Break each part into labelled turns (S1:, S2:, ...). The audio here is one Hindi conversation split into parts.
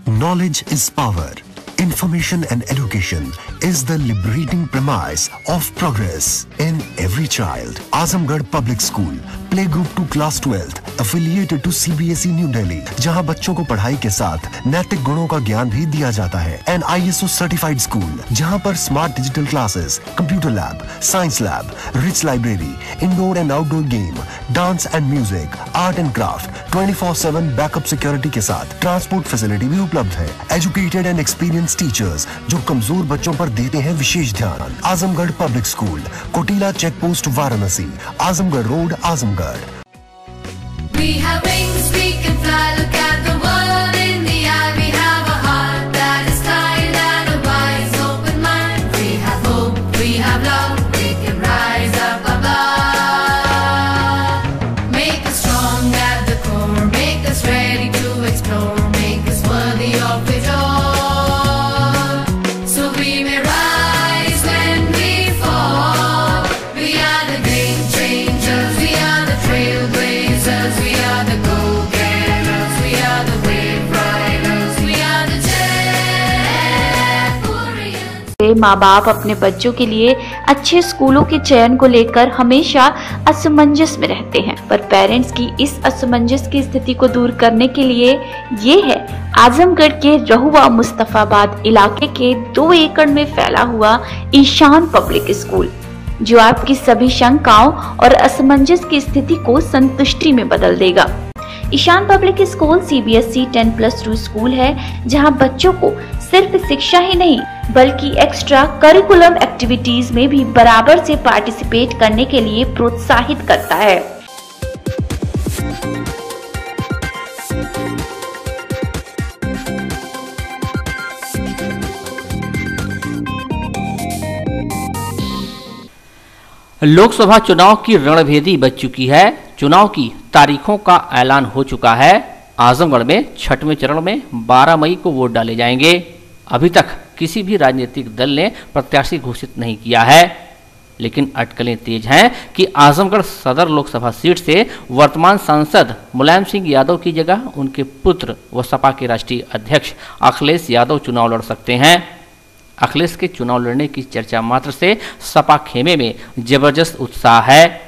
S1: Knowledge is power. Information and education is the liberating premise of progress in every child. Azamgarh Public School, Playgroup to Class 12th, affiliated to CBSE New Delhi, जहां बच्चों को पढ़ाई के साथ नैतिक गुणों का ज्ञान भी दिया जाता है. एंड ISO सर्टिफाइड स्कूल, जहां पर smart digital classes, computer lab, science lab, rich library, indoor and outdoor game, dance and music, art and craft, 24/7 backup security के साथ ट्रांसपोर्ट फैसिलिटी भी उपलब्ध है. एजुकेटेड एंड एक्सपीरियंस टीचर्स जो कमजोर बच्चों पर देते हैं विशेष ध्यान. Azamgarh public school, Kotila check post, Varanasi. Azamgarh road, Azamgarh.
S2: We have wings, we can fly, look at the world in the eye. We have a heart that is kind and a wise, open mind. We have hope, we have love, we can rise up above. Make us strong at the core, make us ready to explore, make us worthy of it all. So we may rise when we fall. We are the game changers, we are the trailblazers, we are the go-getters, we are the wave riders, we are the Jaypurians.
S3: माँ बाप अपने बच्चों के लिए अच्छे स्कूलों के चयन को लेकर हमेशा असमंजस में रहते हैं, पर पेरेंट्स की इस असमंजस की स्थिति को दूर करने के लिए ये है आजमगढ़ के रहुआ मुस्तफाबाद इलाके के 2 एकड़ में फैला हुआ ईशान पब्लिक स्कूल, जो आपकी सभी शंकाओं और असमंजस की स्थिति को संतुष्टि में बदल देगा. Ishan public school CBSE 10+2 school है, जहां बच्चों को सिर्फ शिक्षा ही नहीं बल्कि एक्स्ट्रा करिकुलम एक्टिविटीज में भी बराबर से पार्टिसिपेट करने के लिए प्रोत्साहित करता है.
S4: लोकसभा चुनाव की रणभेदी बज चुकी है. चुनाव की तारीखों का ऐलान हो चुका है. आजमगढ़ में 6वें चरण में 12 मई को वोट डाले जाएंगे. अभी तक किसी भी राजनीतिक दल ने प्रत्याशी घोषित नहीं किया है, लेकिन अटकलें तेज हैं कि आजमगढ़ सदर लोकसभा सीट से वर्तमान सांसद मुलायम सिंह यादव की जगह उनके पुत्र व सपा के राष्ट्रीय अध्यक्ष अखिलेश यादव चुनाव लड़ सकते हैं. अखिलेश के चुनाव लड़ने की चर्चा मात्र से सपा खेमे में जबरदस्त उत्साह है.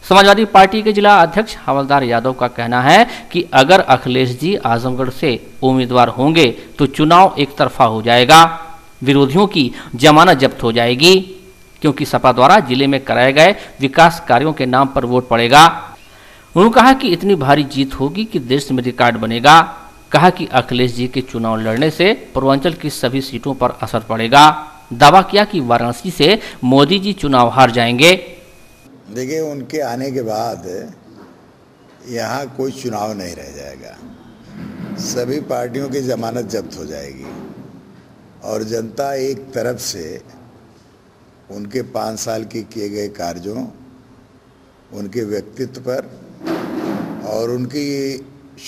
S4: समाजवादी पार्टी के जिला अध्यक्ष हवलदार यादव का कहना है कि अगर अखिलेश जी आजमगढ़ से उम्मीदवार होंगे तो चुनाव एक तरफा हो जाएगा, विरोधियों की जमानत जब्त हो जाएगी, क्योंकि सपा द्वारा जिले में कराए गए विकास कार्यों के नाम पर वोट पड़ेगा. उन्होंने कहा कि इतनी भारी जीत होगी कि देश में रिकॉर्ड बनेगा. कहा कि अखिलेश जी के चुनाव लड़ने से पूर्वांचल की सभी सीटों पर असर पड़ेगा. दावा किया कि वाराणसी से मोदी जी चुनाव हार जाएंगे.
S5: देखिए, उनके आने के बाद यहाँ कोई चुनाव नहीं रह जाएगा, सभी पार्टियों की जमानत जब्त हो जाएगी और जनता एक तरफ से उनके 5 साल के किए गए कार्यों, उनके व्यक्तित्व पर और उनकी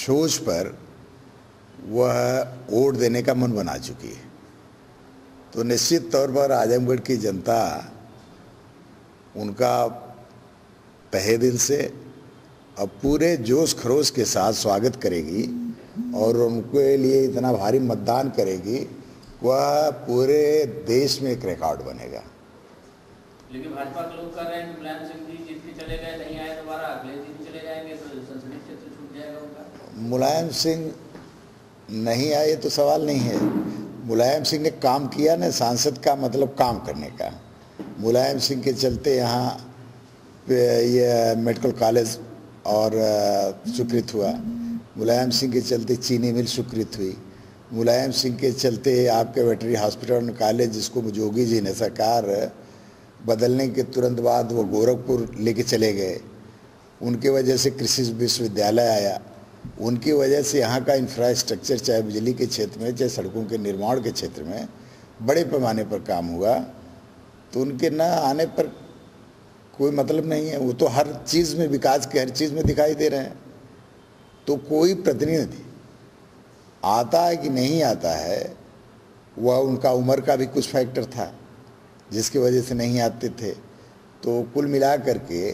S5: सोच पर वह वोट देने का मन बना चुकी है. तो निश्चित तौर पर आजमगढ़ की जनता उनका तहे दिल से अब पूरे जोश खरोश के साथ स्वागत करेगी और उनके लिए इतना भारी मतदान करेगी, वह पूरे देश में एक रिकॉर्ड बनेगा.
S4: लेकिन भाजपा के लोग कर रहे हैं कि मुलायम सिंह जी जीत के चले गए, नहीं आए दोबारा, अखिलेश जी चले जाएंगे तो संसदीय क्षेत्र छूट जाएगा उनका.
S5: मुलायम सिंह नहीं आए तो सवाल नहीं है. मुलायम सिंह ने काम किया ना, सांसद का मतलब काम करने का. मुलायम सिंह के चलते यहाँ ये मेडिकल कॉलेज और स्वीकृत हुआ. मुलायम सिंह के चलते चीनी मिल स्वीकृत हुई. मुलायम सिंह के चलते आपके वेटरी हॉस्पिटल एंड कॉलेज, जिसको जोगी जी ने सरकार बदलने के तुरंत बाद वो गोरखपुर लेके चले गए, उनके वजह से कृषि विश्वविद्यालय आया. उनकी वजह से यहाँ का इंफ्रास्ट्रक्चर, चाहे बिजली के क्षेत्र में, चाहे सड़कों के निर्माण के क्षेत्र में बड़े पैमाने पर काम हुआ. तो उनके न आने पर कोई मतलब नहीं है. वो तो हर चीज़ में विकास के हर चीज़ में दिखाई दे रहे हैं. तो कोई प्रतिनिधि आता है कि नहीं आता है, वह उनका उम्र का भी कुछ फैक्टर था जिसकी वजह से नहीं आते थे. तो कुल मिला करके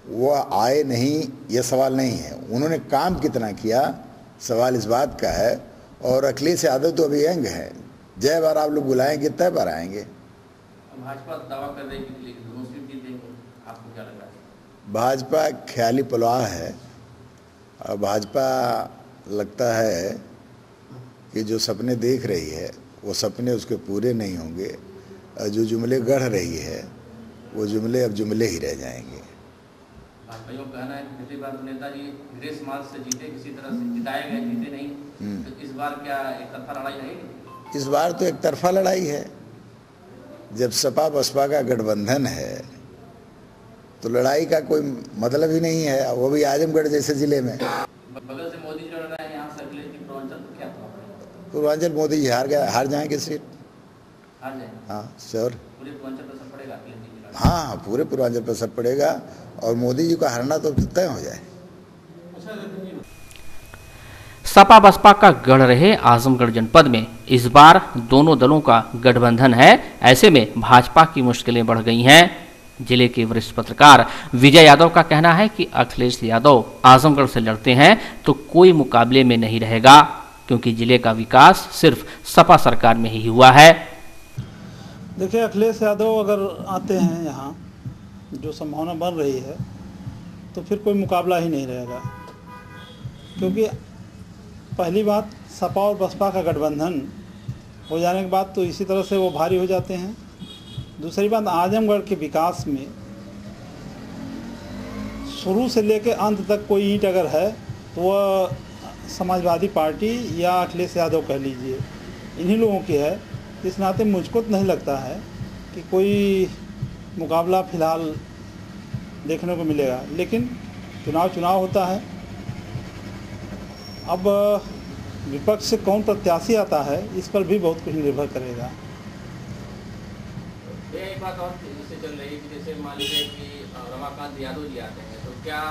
S5: वो आए नहीं, यह सवाल नहीं है. उन्होंने काम कितना किया, सवाल इस बात का है. और अखिलेश यादव तो अभी यंग है, जय बार आप लोग बुलाएंगे तय बार आएंगे।
S4: भाजपा दावा कर रही है कि दोनों सीट जीतेंगे, आपको क्या लग रहा है?
S5: भाजपा ख्याली पुलवाह है और भाजपा लगता है कि जो सपने देख रही है वो सपने उसके पूरे नहीं होंगे, जो जुमले गढ़ रही है वो जुमले अब जुमले ही रह जाएंगे।
S4: भाजपा का कहना है कि पिछली बार तो नेताजी ग्रेस मार्च से जीते, किसी तरह से जिताए गए, जीते नहीं, तो इस बार क्या एक तरफा लड़ाई रहेगी?
S5: इस बार तो एक तरफा लड़ाई है। जब सपा बसपा का गठबंधन है तो लड़ाई का कोई मतलब ही नहीं है, वो भी आजमगढ़ जैसे जिले में।
S4: बगल से मोदी लड़ रहे हैं, यहाँ से अखिलेश जी, पूर्वांचल तो क्या था?
S5: पूर्वांचल मोदी जी हार जाएंगे सीट,
S4: हार जाए?
S5: हाँ श्योर।
S4: पूरे पूर्वांचल पर असर पड़ेगा अखिलेश जी की लड़ाई?
S5: हाँ, पूरे पूर्वांचल पर असर पड़ेगा और मोदी जी का हारना तो तय हो जाए।
S4: सपा बसपा का गढ़ रहे आजमगढ़ जनपद में इस बार दोनों दलों का गठबंधन है। ऐसे में भाजपा की मुश्किलें बढ़ गई हैं। जिले के वरिष्ठ पत्रकार विजय यादव का कहना है कि अखिलेश यादव आजमगढ़ से लड़ते हैं तो कोई मुकाबले में नहीं रहेगा, क्योंकि जिले का विकास सिर्फ सपा सरकार में ही हुआ है।
S6: देखिए, अखिलेश यादव अगर आते हैं यहाँ, जो संभावना बन रही है, तो फिर कोई मुकाबला ही नहीं रहेगा। क्योंकि पहली बात, सपा और बसपा का गठबंधन हो जाने के बाद तो इसी तरह से वो भारी हो जाते हैं। दूसरी बात, आजमगढ़ के विकास में शुरू से लेकर अंत तक कोई ईंट अगर है तो वह समाजवादी पार्टी या अखिलेश यादव कह लीजिए, इन्हीं लोगों की है। इस नाते मुझको तो नहीं लगता है कि कोई मुकाबला फ़िलहाल देखने को मिलेगा। लेकिन चुनाव होता है। अब विपक्ष से कौन प्रत्याशी आता है, इस पर भी बहुत कुछ निर्भर करेगा।
S4: एक बात और इससे चल रही है कि जैसे मान लीजिए कि रमाकांत यादव जी आते हैं, तो क्या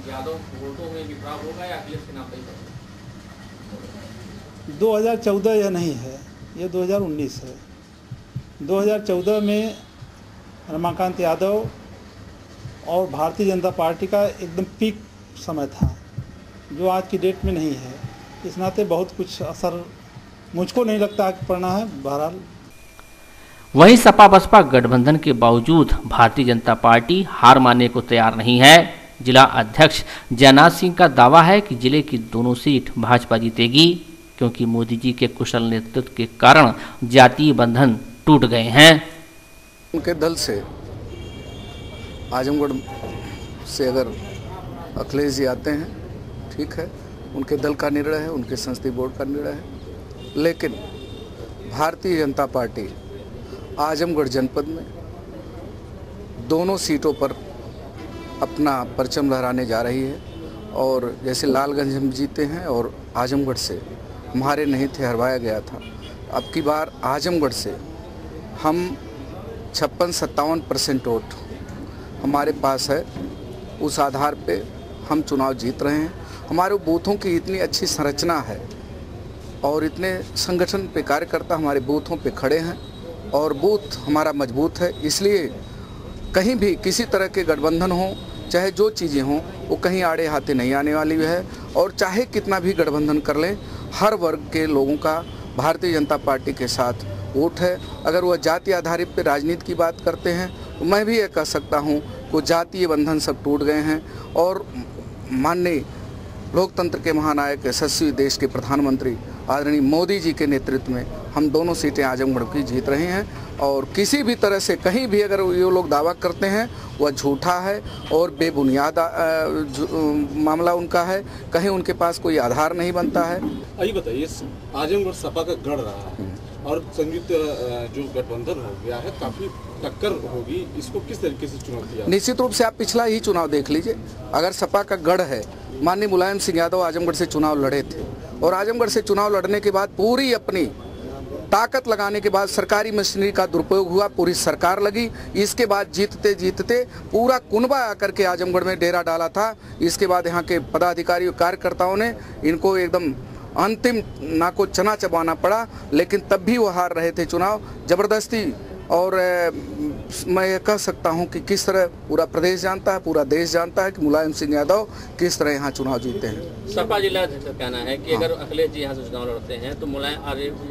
S4: यादव वोटों में बिखराव होगा या अखिलेश के नाम पर ही करेगा?
S6: 2014 यह नहीं है, ये 2019 है। 2014 में रमाकांत यादव और भारतीय जनता पार्टी का एकदम पीक समय था, जो आज की डेट में नहीं है। इस नाते बहुत कुछ असर मुझको नहीं लगता कि पड़ना है। बहरहाल
S4: वहीं सपा बसपा गठबंधन के बावजूद भारतीय जनता पार्टी हार मानने को तैयार नहीं है। जिला अध्यक्ष जयनाथ सिंह का दावा है कि जिले की दोनों सीट भाजपा जीतेगी, क्योंकि मोदी जी के कुशल नेतृत्व के कारण जातीय बंधन टूट गए हैं।
S7: उनके दल से आजमगढ़ से अगर अखिलेश जी आते हैं, ठीक है, उनके दल का निर्णय है, उनके संसदीय बोर्ड का निर्णय है। लेकिन भारतीय जनता पार्टी आजमगढ़ जनपद में दोनों सीटों पर अपना परचम लहराने जा रही है। और जैसे लालगंज हम जीते हैं और आजमगढ़ से हमारे नहीं थे, हरवाया गया था। अब की बार आजमगढ़ से हम 56-57% वोट हमारे पास है। उस आधार पे हम चुनाव जीत रहे हैं। हमारे बूथों की इतनी अच्छी संरचना है और इतने संगठन पे कार्यकर्ता हमारे बूथों पे खड़े हैं और बूथ हमारा मजबूत है। इसलिए कहीं भी किसी तरह के गठबंधन हो, चाहे जो चीज़ें हों, वो कहीं आड़े हाथे नहीं आने वाली है। और चाहे कितना भी गठबंधन कर लें, हर वर्ग के लोगों का भारतीय जनता पार्टी के साथ वोट है। अगर वह जाति आधारित पर राजनीति की बात करते हैं तो मैं भी ये कह सकता हूँ कि जातीय बंधन सब टूट गए हैं। और माननीय लोकतंत्र के महानायक यशस्वी देश के प्रधानमंत्री आदरणीय मोदी जी के नेतृत्व में हम दोनों सीटें आजमगढ़ की जीत रहे हैं। और किसी भी तरह से कहीं भी अगर ये लोग दावा करते हैं वह झूठा है और बेबुनियाद मामला उनका है। कहीं उनके पास कोई आधार नहीं बनता है।
S8: आइए बताइए, आजमगढ़ सपा का गढ़ रहा है और संयुक्त जो गठबंधन हो गया है, काफी टक्कर होगी, इसको किस तरीके से चुनाव किया?
S7: निश्चित रूप से आप पिछला ही चुनाव देख लीजिए। अगर सपा का गढ़ है, माननीय मुलायम सिंह यादव आजमगढ़ से चुनाव लड़े थे और आजमगढ़ से चुनाव लड़ने के बाद पूरी अपनी ताकत लगाने के बाद सरकारी मशीनरी का दुरुपयोग हुआ, पूरी सरकार लगी। इसके बाद जीतते जीतते पूरा कुनबा आकर के आजमगढ़ में डेरा डाला था। इसके बाद यहाँ के पदाधिकारी और कार्यकर्ताओं ने इनको एकदम अंतिम ना को चना चबाना पड़ा, लेकिन तब भी वो हार रहे थे चुनाव। जबरदस्ती और मैं ये कह सकता हूं कि किस तरह पूरा प्रदेश जानता है, पूरा देश जानता है कि मुलायम सिंह यादव किस तरह यहाँ चुनाव जीतते हैं।
S4: सपा जिला अध्यक्ष का कहना है कि अगर अखिलेश जी यहाँ से चुनाव लड़ते हैं तो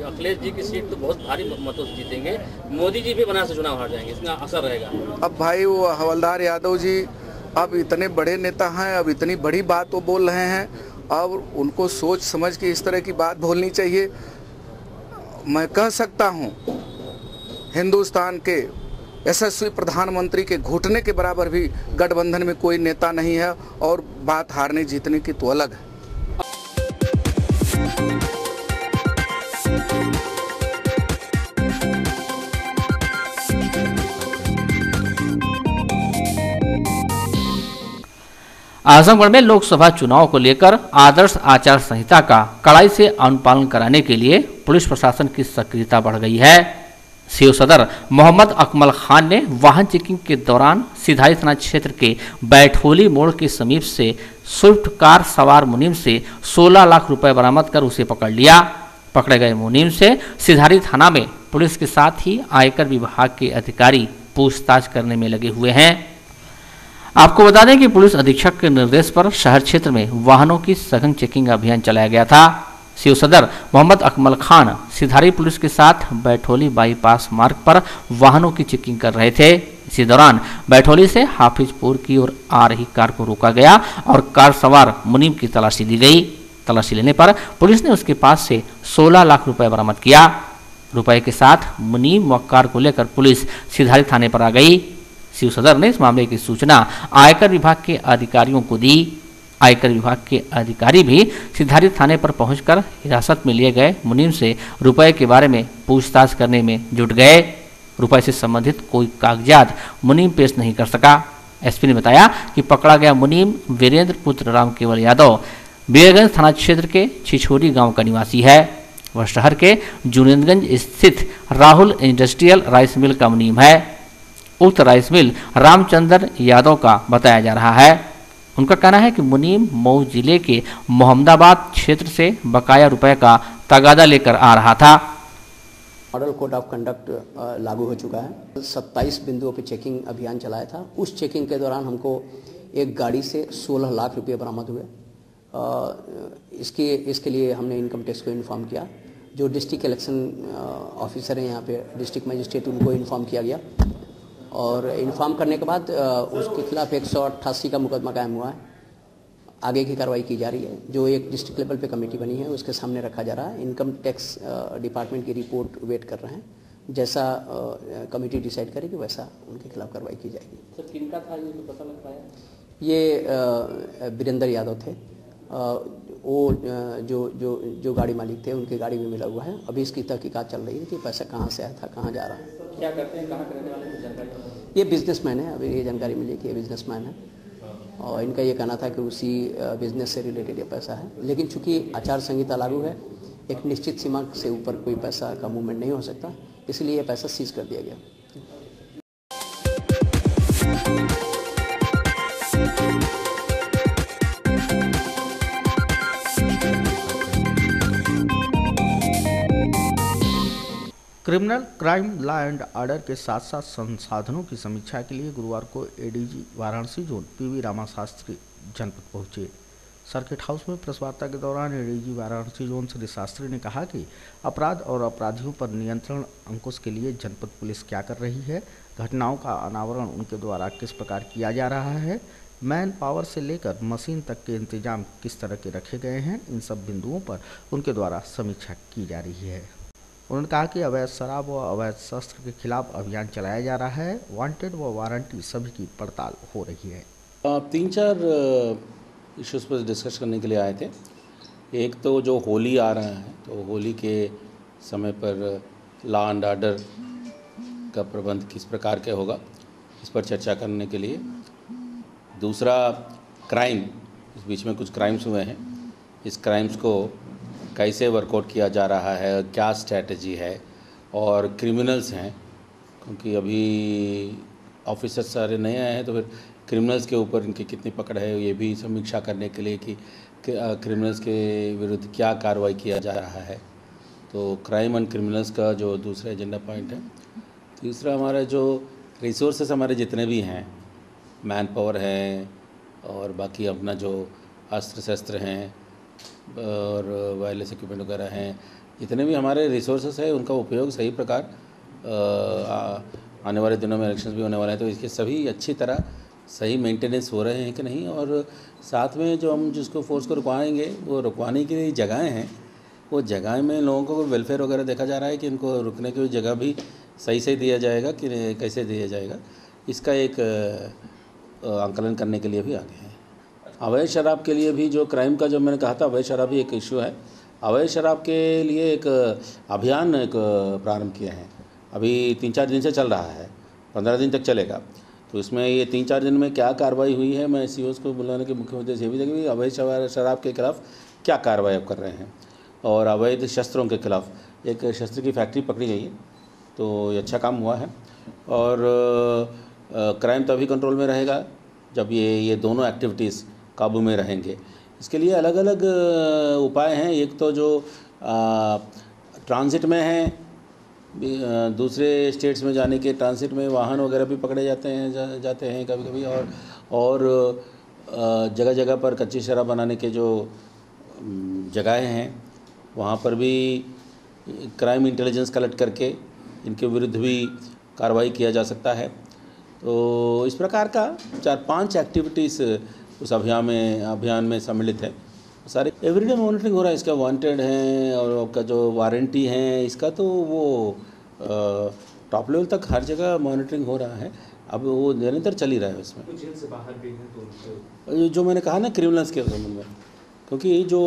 S4: अखिलेश जी की सीट तो बहुत भारी मतों से जीतेंगे, मोदी जी भी बनारस से चुनाव हार जाएंगे, इसका असर रहेगा।
S7: अब भाई वो हवलदार यादव जी अब इतने बड़े नेता हैं, अब इतनी बड़ी बात वो बोल रहे हैं, अब उनको सोच समझ के इस तरह की बात बोलनी चाहिए। मैं कह सकता हूँ हिंदुस्तान के यशस्वी प्रधानमंत्री के घुटने के बराबर भी गठबंधन में कोई नेता नहीं है, और बात हारने जीतने की तो अलग है।
S4: आजमगढ़ में लोकसभा चुनाव को लेकर आदर्श आचार संहिता का कड़ाई से अनुपालन कराने के लिए पुलिस प्रशासन की सक्रियता बढ़ गई है। सीओ सदर मोहम्मद अकमल खान ने वाहन चेकिंग के दौरान सिधारी थाना क्षेत्र के बैठोली मोड़ के समीप से स्विफ्ट कार सवार मुनीम से 16 लाख रुपए बरामद कर उसे पकड़ लिया। पकड़े गए मुनीम से सिधारी थाना में पुलिस के साथ ही आयकर विभाग के अधिकारी पूछताछ करने में लगे हुए हैं। आपको बता दें कि पुलिस अधीक्षक के निर्देश पर शहर क्षेत्र में वाहनों की सघन चेकिंग अभियान चलाया गया था। सीओ सदर मोहम्मद अकमल खान सिधारी पुलिस के साथ बैठोली बाईपास मार्ग पर वाहनों की चेकिंग कर रहे थे। इसी दौरान बैठोली से हाफिजपुर की ओर आ रही कार को रोका गया और कार सवार मुनीम की तलाशी ली गई। तलाशी लेने पर पुलिस ने उसके पास से 16 लाख रुपए बरामद किया। रुपए के साथ मुनीम व कार को लेकर पुलिस सिधारी थाने पर आ गई। सीओ सदर ने इस मामले की सूचना आयकर विभाग के अधिकारियों को दी। आयकर विभाग के अधिकारी भी सिधारी थाने पर पहुंचकर हिरासत में लिए गए मुनीम से रुपए के बारे में पूछताछ करने में जुट गए। रुपए से संबंधित कोई कागजात मुनीम पेश नहीं कर सका। एसपी ने बताया कि पकड़ा गया मुनीम वीरेंद्र पुत्र राम केवल यादव बीरगंज थाना क्षेत्र के छिछोरी गांव का निवासी है। वह शहर के जुनेदगंज स्थित राहुल इंडस्ट्रियल राइस मिल का मुनीम है। उक्त राइस मिल रामचंद्र यादव का बताया जा रहा है। उनका कहना है कि मुनीम मऊ जिले के मोहम्मदाबाद क्षेत्र से बकाया रुपए का तगादा लेकर आ रहा था।
S9: मॉडल कोड ऑफ कंडक्ट लागू हो चुका है। 27 बिंदुओं पे चेकिंग अभियान चलाया था। उस चेकिंग के दौरान हमको एक गाड़ी से 16 लाख रुपये बरामद हुए। इसके लिए हमने इनकम टैक्स को इन्फॉर्म किया। जो डिस्ट्रिक्ट इलेक्शन ऑफिसर हैं यहाँ पे, डिस्ट्रिक्ट मजिस्ट्रेट, उनको इन्फॉर्म किया गया और इन्फॉर्म करने के बाद उसके खिलाफ 188 का मुकदमा कायम हुआ है। आगे की कार्रवाई की जा रही है। जो एक डिस्ट्रिक्ट लेवल पे कमेटी बनी है उसके सामने रखा जा रहा है। इनकम टैक्स डिपार्टमेंट की रिपोर्ट वेट कर रहे हैं। जैसा कमेटी डिसाइड करेगी वैसा उनके खिलाफ कार्रवाई की जाएगी।
S4: सर किनका था ये तो पता लग पाया?
S9: ये वीरेंद्र यादव थे। वो जो गाड़ी मालिक थे उनकी गाड़ी में मिला हुआ है। अभी इसकी तहकीकात चल रही है कि पैसा कहाँ से आया था, कहाँ जा रहा है।
S4: क्या करते हैं, कहाँ के रहने वाले हैं, जानकारी?
S9: ये बिजनेसमैन है। अभी ये जानकारी मिली कि ये बिजनेसमैन है और इनका ये कहना था कि उसी बिजनेस से रिलेटेड ये पैसा है। लेकिन चूंकि आचार संहिता लागू है, एक निश्चित सीमा से ऊपर कोई पैसा का मूवमेंट नहीं हो सकता, इसलिए ये पैसा सीज कर दिया गया।
S10: Criminal crime law and order के साथ साथ संसाधनों की समीक्षा के लिए गुरुवार को ADG Varanasi zone PV Rama Shastri जनपद पहुंचे। सर्किट हाउस में प्रेस वार्ता के दौरान एडीजी वाराणसी जोन श्री शास्त्री ने कहा कि अपराध और अपराधियों पर नियंत्रण अंकुश के लिए जनपद पुलिस क्या कर रही है, घटनाओं का अनावरण उनके द्वारा किस प्रकार किया जा रहा है, मैन पावर से लेकर मशीन तक के इंतजाम किस तरह के रखे गए हैं, इन सब बिंदुओं पर उनके द्वारा समीक्षा की जा रही है। उन्होंने कहा कि अवैध शराब व अवैध शस्त्र के खिलाफ अभियान चलाया जा रहा है। वांटेड व वारंटी सभी की पड़ताल हो रही है।
S11: 3-4 इश्यूज़ पर डिस्कस करने के लिए आए थे। एक तो जो होली आ रहा है, तो होली के समय पर लॉ एंड ऑर्डर का प्रबंध किस प्रकार के होगा, इस पर चर्चा करने के लिए। दूसरा क्राइम, इस बीच में कुछ क्राइम्स हुए हैं, इस क्राइम्स को कैसे वर्कआउट किया जा रहा है, क्या स्ट्रैटेजी है, और क्रिमिनल्स हैं क्योंकि अभी ऑफिसर सारे नए आए हैं, तो फिर क्रिमिनल्स के ऊपर इनकी कितनी पकड़ है, ये भी समीक्षा करने के लिए कि क्रिमिनल्स के विरुद्ध क्या कार्रवाई किया जा रहा है। तो क्राइम एंड क्रिमिनल्स का जो दूसरा एजेंडा पॉइंट है। तीसरा हमारा जो रिसोर्सेस हमारे जितने भी हैं, मैन पावर है और बाकी अपना जो अस्त्र शस्त्र हैं और वायरलेस इक्विपमेंट वगैरह हैं, जितने भी हमारे रिसोर्सेस हैं उनका उपयोग सही प्रकार आने वाले दिनों में इलेक्शंस भी होने वाले हैं तो इसके सभी अच्छी तरह सही मेंटेनेंस हो रहे हैं कि नहीं। और साथ में जो हम जिसको फोर्स को रुकवाएंगे वो रुकवाने की लिए जगहें हैं, वो जगह में लोगों को वेलफेयर वगैरह देखा जा रहा है कि इनको रुकने की जगह भी सही दिया जाएगा कि कैसे दिया जाएगा, इसका एक आंकलन करने के लिए भी आगे हैं। अवैध शराब के लिए भी जो क्राइम का जो मैंने कहा था, अवैध शराब भी एक इशू है। अवैध शराब के लिए एक अभियान प्रारंभ किए हैं, अभी 3-4 दिन से चल रहा है, 15 दिन तक चलेगा। तो इसमें ये 3-4 दिन में क्या कार्रवाई हुई है, मैं सीओस को बुलाने के मुख्य उद्देश्य ये भी देखिए अवैध शराब के खिलाफ क्या कार्रवाई अब कर रहे हैं। और अवैध शस्त्रों के खिलाफ एक शस्त्र की फैक्ट्री पकड़ी गई है, तो ये अच्छा काम हुआ है। और क्राइम तभी कंट्रोल में रहेगा जब ये दोनों एक्टिविटीज़ काबू में रहेंगे। इसके लिए अलग अलग उपाय हैं। एक तो जो ट्रांजिट में हैं, दूसरे स्टेट्स में जाने के ट्रांजिट में वाहन वगैरह भी पकड़े जाते हैं कभी कभी। और जगह जगह पर कच्ची शराब बनाने के जो जगहें हैं वहाँ पर भी क्राइम इंटेलिजेंस कलेक्ट करके इनके विरुद्ध भी कार्रवाई किया जा सकता है। तो इस प्रकार का 4-5 एक्टिविटीज़ उस अभियान में सम्मिलित है। सारे एवरीडे मॉनिटरिंग हो रहा है, इसका वांटेड है और आपका जो वारंटी है इसका, तो वो टॉप लेवल तक हर जगह मॉनिटरिंग हो रहा है। अब वो निरंतर चल ही रहा है उसमें।
S12: जेल से बाहर भी हैं तो
S11: जो मैंने कहा ना क्रिमिनल्स के संबंध में, क्योंकि जो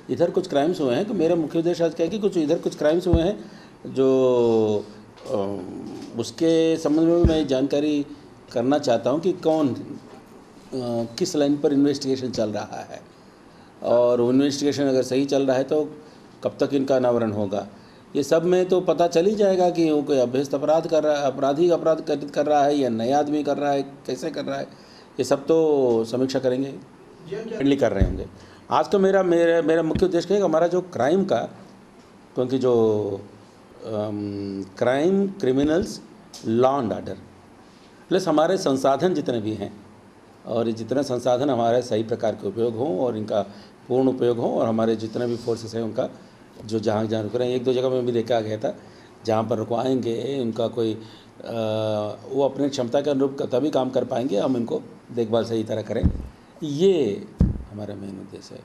S11: इधर कुछ क्राइम्स हुए हैं, तो मेरा मुख्य उद्देश्य आज क्या है कि इधर कुछ क्राइम्स हुए हैं जो उसके संबंध में मैं जानकारी करना चाहता हूं कि कौन किस लाइन पर इन्वेस्टिगेशन चल रहा है, और इन्वेस्टिगेशन अगर सही चल रहा है तो कब तक इनका अनावरण होगा। ये सब में तो पता चल ही जाएगा कि वो कोई अभ्यस्त अपराध कर रहा है, अपराध कर रहा है या नया आदमी कर रहा है, कैसे कर रहा है, ये सब तो समीक्षा करेंगे, फ्रेंडली कर रहे होंगे। आज तो मेरा मुख्य उद्देश्य है कि हमारा जो क्राइम का, क्योंकि जो crime, criminals, law and order plus हमारे संसाधन जितने भी हैं, और जितने संसाधन हमारे सही प्रकार के उपयोग हों और इनका पूर्ण उपयोग हो, और हमारे जितने भी फोर्सेस हैं उनका जो जहाँ रुक रहे हैं, 1-2 जगह में भी देखा गया था जहाँ पर रुकवाएंगे उनका कोई वो अपनी क्षमता के अनुरूप तभी काम कर पाएंगे, हम इनको देखभाल सही तरह करें, ये हमारा मेन उद्देश्य है।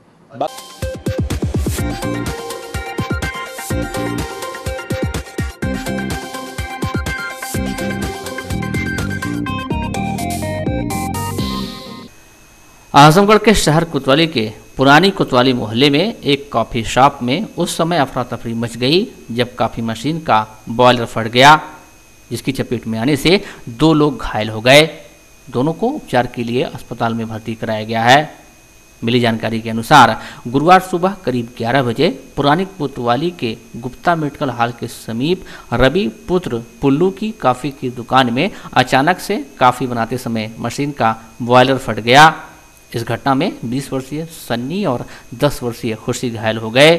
S4: आजमगढ़ के शहर कोतवाली के पुरानी कोतवाली मोहल्ले में एक कॉफ़ी शॉप में उस समय अफरा तफरी मच गई जब कॉफ़ी मशीन का बॉयलर फट गया, जिसकी चपेट में आने से 2 लोग घायल हो गए। दोनों को उपचार के लिए अस्पताल में भर्ती कराया गया है। मिली जानकारी के अनुसार गुरुवार सुबह करीब 11 बजे पुरानी कोतवाली के गुप्ता मेडिकल हॉल के समीप रवि पुत्र पुल्लू की कॉफ़ी की दुकान में अचानक से कॉफ़ी बनाते समय मशीन का बॉयलर फट गया। इस घटना में 20 वर्षीय सन्नी और 10 वर्षीय खुशी घायल हो गए।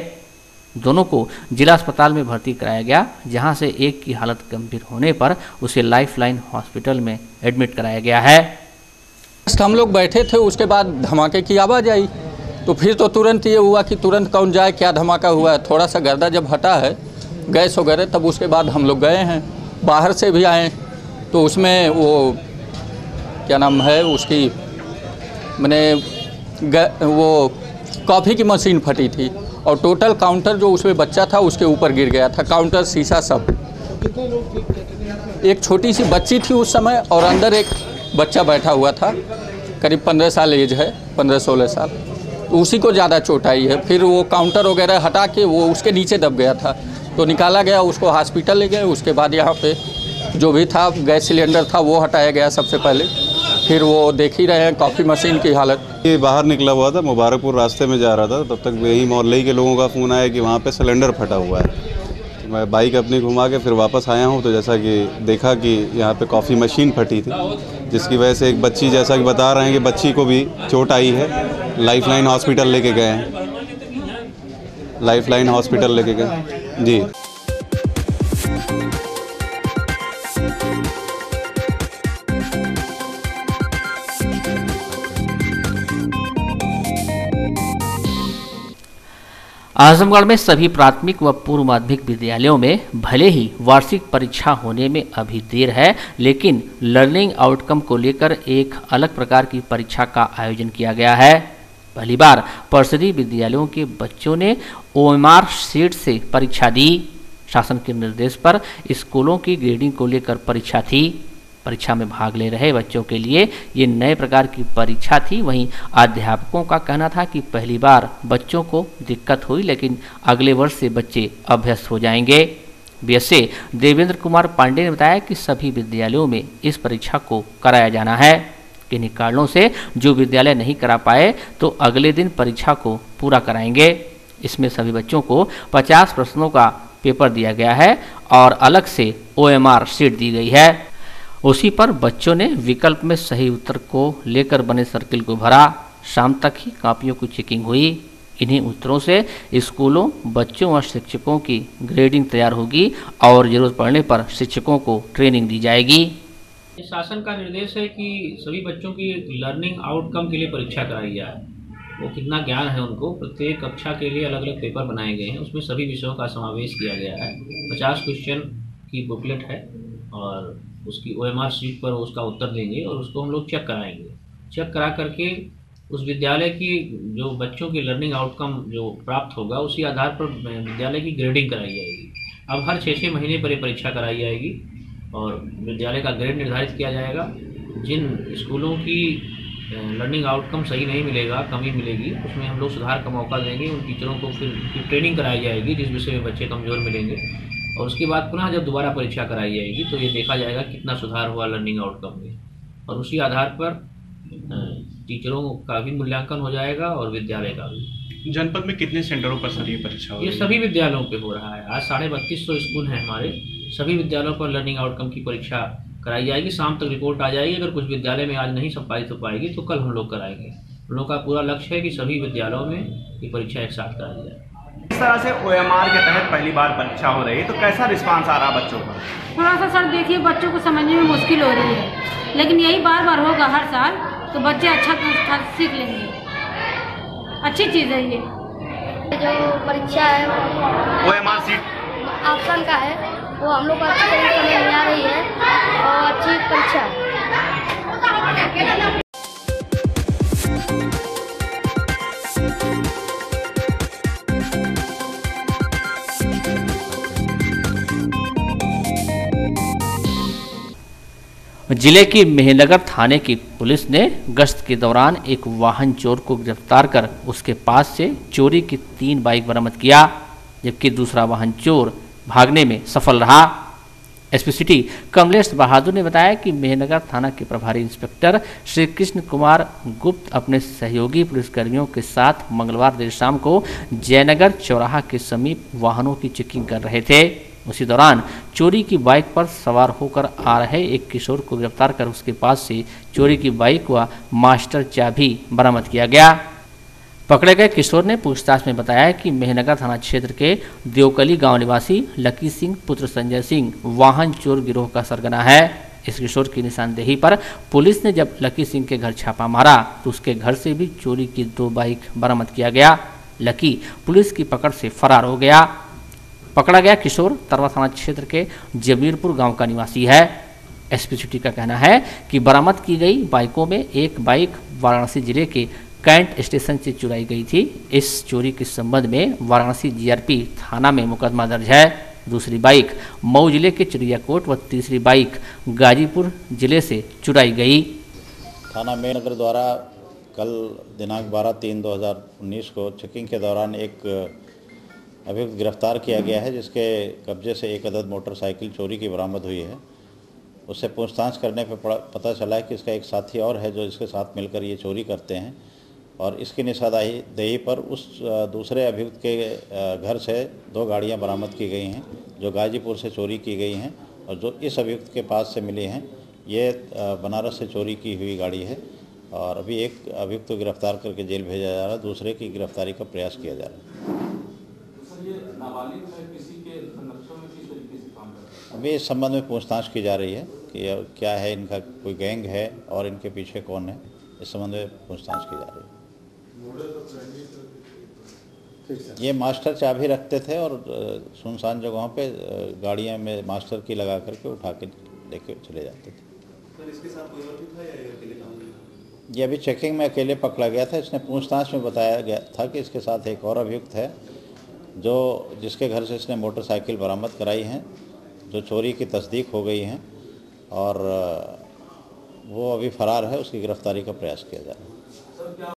S4: दोनों को जिला अस्पताल में भर्ती कराया गया, जहां से एक की हालत गंभीर होने पर उसे लाइफलाइन हॉस्पिटल में एडमिट कराया गया है।
S13: हम लोग बैठे थे, उसके बाद धमाके की आवाज़ आई, तो फिर तो तुरंत ये हुआ कि तुरंत कौन जाए, क्या धमाका हुआ है। थोड़ा सा गर्दा जब हटा है, गैस वगैरह, तब उसके बाद हम लोग गए हैं। बाहर से भी आए तो उसमें वो क्या नाम है उसकी, मैंने वो कॉफ़ी की मशीन फटी थी और टोटल काउंटर जो उसमें बच्चा था उसके ऊपर गिर गया था, काउंटर, शीशा सब। एक छोटी सी बच्ची थी उस समय और अंदर एक बच्चा बैठा हुआ था, करीब 15 साल एज है, 15-16 साल। तो उसी को ज़्यादा चोट आई है। फिर वो काउंटर वगैरह हटा के वो उसके नीचे दब गया था, तो निकाला गया, उसको हॉस्पिटल ले गए। उसके बाद यहाँ पे जो भी था गैस सिलेंडर था वो हटाया गया सबसे पहले, फिर वो देख ही रहे हैं कॉफ़ी मशीन की हालत।
S14: ये बाहर निकला हुआ था, मुबारकपुर रास्ते में जा रहा था, तब तक यही मोहल्ले के लोगों का फ़ोन आया कि वहाँ पे सिलेंडर फटा हुआ है। तो मैं बाइक अपनी घुमा के फिर वापस आया हूँ, तो जैसा कि देखा कि यहाँ पे कॉफ़ी मशीन फटी थी, जिसकी वजह से एक बच्ची, जैसा कि बता रहे हैं कि बच्ची को भी चोट आई है। लाइफलाइन हॉस्पिटल लेके गए हैं, लाइफलाइन हॉस्पिटल लेके गए जी।
S4: आजमगढ़ में सभी प्राथमिक व पूर्व माध्यमिक विद्यालयों में भले ही वार्षिक परीक्षा होने में अभी देर है, लेकिन लर्निंग आउटकम को लेकर एक अलग प्रकार की परीक्षा का आयोजन किया गया है। पहली बार परिषदीय विद्यालयों के बच्चों ने OMR शीट से परीक्षा दी। शासन के निर्देश पर स्कूलों की ग्रेडिंग को लेकर परीक्षा थी। परीक्षा में भाग ले रहे बच्चों के लिए ये नए प्रकार की परीक्षा थी। वहीं अध्यापकों का कहना था कि पहली बार बच्चों को दिक्कत हुई, लेकिन अगले वर्ष से बच्चे अभ्यस्त हो जाएंगे। BSA देवेंद्र कुमार पांडे ने बताया कि सभी विद्यालयों में इस परीक्षा को कराया जाना है। किन्हीं कारणों से जो विद्यालय नहीं करा पाए तो अगले दिन परीक्षा को पूरा कराएंगे। इसमें सभी बच्चों को 50 प्रश्नों का पेपर दिया गया है और अलग से OMR शीट दी गई है। उसी पर बच्चों ने विकल्प में सही उत्तर को लेकर बने सर्किल को भरा। शाम तक ही कॉपियों की चेकिंग हुई। इन्हीं उत्तरों से स्कूलों, बच्चों और शिक्षकों की ग्रेडिंग तैयार होगी और जरूरत पड़ने पर शिक्षकों को ट्रेनिंग दी जाएगी।
S15: शासन का निर्देश है कि सभी बच्चों की लर्निंग आउटकम के लिए परीक्षा कराई जाए। वो कितना ज्ञान है उनको, प्रत्येक कक्षा के लिए अलग अलग पेपर बनाए गए हैं, उसमें सभी विषयों का समावेश किया गया है। 50 क्वेश्चन की बुकलेट है और उसकी OMR शीट पर उसका उत्तर देंगे और उसको हम लोग चेक कराएंगे। चेक करा करके उस विद्यालय की जो बच्चों की लर्निंग आउटकम जो प्राप्त होगा उसी आधार पर विद्यालय की ग्रेडिंग कराई जाएगी। अब हर 6-6 महीने पर ये परीक्षा कराई जाएगी और विद्यालय का ग्रेड निर्धारित किया जाएगा। जिन स्कूलों की लर्निंग आउटकम सही नहीं मिलेगा, कमी मिलेगी, उसमें हम लोग सुधार का मौका देंगे। उन टीचरों को फिर ट्रेनिंग कराई जाएगी जिस विषय में बच्चे कमज़ोर मिलेंगे और उसके बाद पुनः जब दोबारा परीक्षा कराई जाएगी तो ये देखा जाएगा कितना सुधार हुआ लर्निंग आउटकम में और उसी आधार पर टीचरों का भी मूल्यांकन हो जाएगा और विद्यालय का भी।
S16: जनपद में कितने सेंटरों पर सर ये परीक्षा होगी?
S15: ये सभी विद्यालयों पे हो रहा है। आज 3250 स्कूल हैं हमारे, सभी विद्यालयों पर लर्निंग आउटकम की परीक्षा कराई जाएगी। शाम तक रिपोर्ट आ जाएगी। अगर कुछ विद्यालय में आज नहीं संपादित हो पाएगी तो कल हम लोग कराएंगे। हम लोग का पूरा लक्ष्य है कि सभी विद्यालयों में ये परीक्षा एक साथ कराई जाए।
S16: इस तरह से OMR के तहत पहली बार परीक्षा हो रही है तो कैसा रिस्पांस आ रहा है बच्चों का?
S17: थोड़ा सा सर देखिए बच्चों को समझने में मुश्किल हो रही है, लेकिन यही बार बार होगा हर साल तो बच्चे अच्छा सीख लेंगे। अच्छी चीज़ है ये।
S18: जो परीक्षा है
S16: OMR शीट
S18: ऑप्शन का है वो हम लोग को अच्छी तरीके से समझ में आ रही है और अच्छी परीक्षा है।
S4: जिले की मेहनगर थाने की पुलिस ने गश्त के दौरान एक वाहन चोर को गिरफ्तार कर उसके पास से चोरी की 3 बाइक बरामद किया, जबकि दूसरा वाहन चोर भागने में सफल रहा। SP सिटी कमलेश बहादुर ने बताया कि मेहनगर थाना के प्रभारी इंस्पेक्टर श्री कृष्ण कुमार गुप्त अपने सहयोगी पुलिसकर्मियों के साथ मंगलवार देर शाम को जयनगर चौराहा के समीप वाहनों की चेकिंग कर रहे थे। उसी दौरान चोरी की बाइक पर सवार होकर आ रहे एक किशोर को गिरफ्तार कर उसके पास से चोरी की बाइक व मास्टर चाबी बरामद किया गया। पकड़े गए किशोर ने पूछताछ में बताया कि मेहनगर थाना क्षेत्र के देवकली गांव निवासी लकी सिंह पुत्र संजय सिंह वाहन चोर गिरोह का सरगना है। इस किशोर की निशानदेही पर पुलिस ने जब लकी सिंह के घर छापा मारा तो उसके घर से भी चोरी की 2 बाइक बरामद किया गया। लकी पुलिस की पकड़ से फरार हो गया। पकड़ा गया किशोर तरवा थाना क्षेत्र के जमीरपुर गांव का निवासी है। SP सिटी का कहना है कि बरामद की गई बाइकों में एक बाइक वाराणसी जिले के कैंट स्टेशन से चुराई गई थी। इस चोरी के संबंध में वाराणसी GRP थाना में मुकदमा दर्ज है। दूसरी बाइक मऊ जिले के चिड़ियाकोट व तीसरी बाइक गाजीपुर जिले से चुराई गई।
S19: थाना मेहनगर द्वारा कल दिनांक 12/3/2019 को चेकिंग के दौरान एक अभियुक्त गिरफ्तार किया गया है, जिसके कब्जे से एक अदद मोटरसाइकिल चोरी की बरामद हुई है। उससे पूछताछ करने पर पता चला है कि इसका एक साथी और है जो इसके साथ मिलकर ये चोरी करते हैं और इसकी निशानदेही पर उस दूसरे अभियुक्त के घर से 2 गाड़ियां बरामद की गई हैं जो गाजीपुर से चोरी की गई हैं और जो इस अभियुक्त के पास से मिली हैं ये बनारस से चोरी की हुई गाड़ी है और अभी एक अभियुक्त को गिरफ्तार करके जेल भेजा जा रहा है, दूसरे की गिरफ्तारी का प्रयास किया जा रहा है। अभी इस संबंध में पूछताछ की जा रही है कि क्या है, इनका कोई गैंग है और इनके पीछे कौन है, इस संबंध में पूछताछ की जा रही है। ये मास्टर चाबी रखते थे और सुनसान जगहों पे गाड़ियां में मास्टर की लगा करके उठा के लेके चले जाते थे।
S12: सर इसके साथ कोई और भी था या ये अकेले काम किया?
S19: ये अभी चेकिंग में अकेले पकड़ा गया था। इसने पूछताछ में बताया गया था कि इसके साथ एक और अभियुक्त है जो जिसके घर से इसने मोटरसाइकिल बरामद कराई हैं, जो चोरी की तस्दीक हो गई हैं और वो अभी फरार है। उसकी गिरफ्तारी का प्रयास किया जा रहा है।